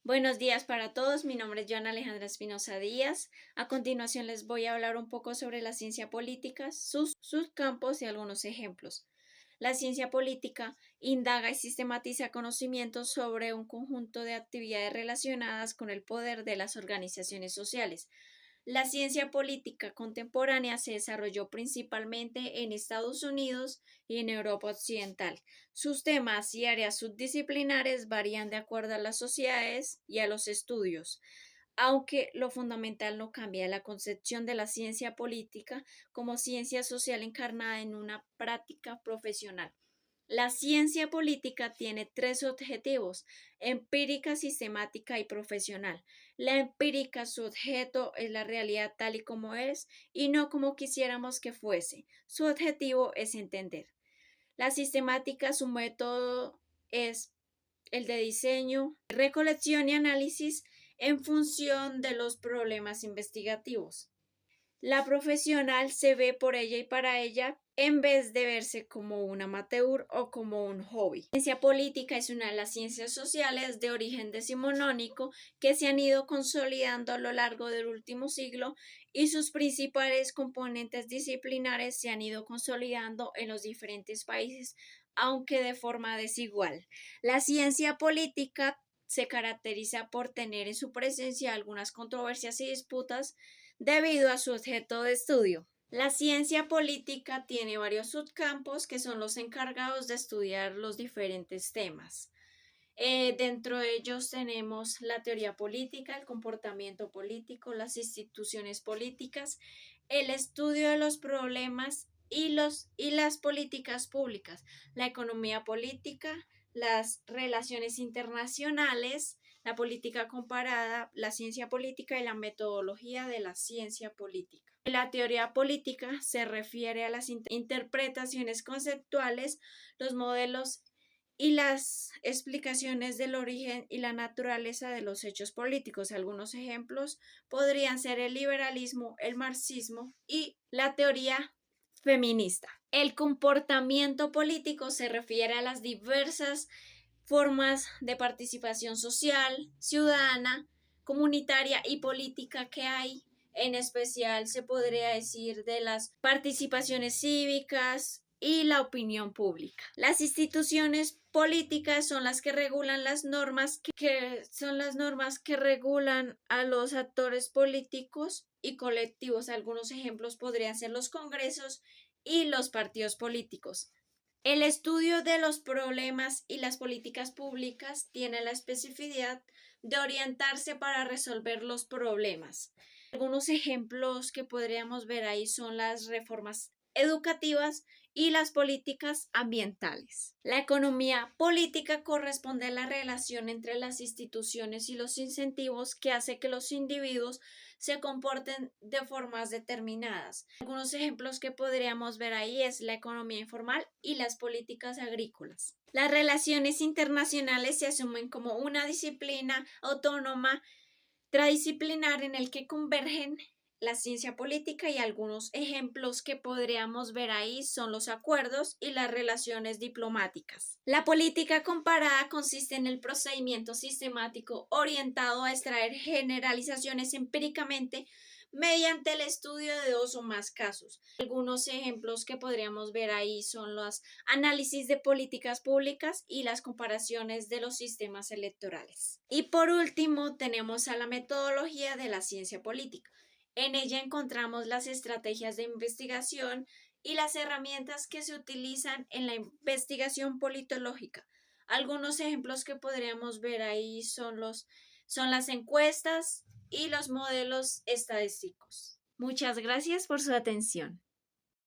Buenos días para todos, mi nombre es Joana Alejandra Espinosa Díaz. A continuación les voy a hablar un poco sobre la ciencia política, sus campos y algunos ejemplos. La ciencia política indaga y sistematiza conocimientos sobre un conjunto de actividades relacionadas con el poder de las organizaciones sociales. La ciencia política contemporánea se desarrolló principalmente en Estados Unidos y en Europa Occidental. Sus temas y áreas subdisciplinares varían de acuerdo a las sociedades y a los estudios, aunque lo fundamental no cambia: la concepción de la ciencia política como ciencia social encarnada en una práctica profesional. La ciencia política tiene tres objetivos: empírica, sistemática y profesional. La empírica, su objeto es la realidad tal y como es y no como quisiéramos que fuese. Su objetivo es entender. La sistemática, su método es el de diseño, recolección y análisis en función de los problemas investigativos. La profesional se ve por ella y para ella en vez de verse como un amateur o como un hobby. La ciencia política es una de las ciencias sociales de origen decimonónico que se han ido consolidando a lo largo del último siglo, y sus principales componentes disciplinares se han ido consolidando en los diferentes países, aunque de forma desigual. La ciencia política se caracteriza por tener en su presencia algunas controversias y disputas debido a su objeto de estudio. La ciencia política tiene varios subcampos que son los encargados de estudiar los diferentes temas. Dentro de ellos tenemos la teoría política, el comportamiento político, las instituciones políticas, el estudio de los problemas y las políticas públicas, la economía política, las relaciones internacionales, la política comparada, la ciencia política y la metodología de la ciencia política. La teoría política se refiere a las interpretaciones conceptuales, los modelos y las explicaciones del origen y la naturaleza de los hechos políticos. Algunos ejemplos podrían ser el liberalismo, el marxismo y la teoría feminista. El comportamiento político se refiere a las diversas formas de participación social, ciudadana, comunitaria y política que hay. En especial se podría decir de las participaciones cívicas y la opinión pública. Las instituciones políticas son las que regulan las normas que regulan a los actores políticos y colectivos. Algunos ejemplos podrían ser los congresos y los partidos políticos. El estudio de los problemas y las políticas públicas tiene la especificidad de orientarse para resolver los problemas. Algunos ejemplos que podríamos ver ahí son las reformas educativas y las políticas ambientales. La economía política corresponde a la relación entre las instituciones y los incentivos que hace que los individuos se comporten de formas determinadas. Algunos ejemplos que podríamos ver ahí es la economía informal y las políticas agrícolas. Las relaciones internacionales se asumen como una disciplina autónoma tradisciplinar en el que convergen la ciencia política, y algunos ejemplos que podríamos ver ahí son los acuerdos y las relaciones diplomáticas. La política comparada consiste en el procedimiento sistemático orientado a extraer generalizaciones empíricamente mediante el estudio de dos o más casos. Algunos ejemplos que podríamos ver ahí son los análisis de políticas públicas y las comparaciones de los sistemas electorales. Y por último tenemos a la metodología de la ciencia política. En ella encontramos las estrategias de investigación y las herramientas que se utilizan en la investigación politológica. Algunos ejemplos que podríamos ver ahí son las encuestas y los modelos estadísticos. Muchas gracias por su atención.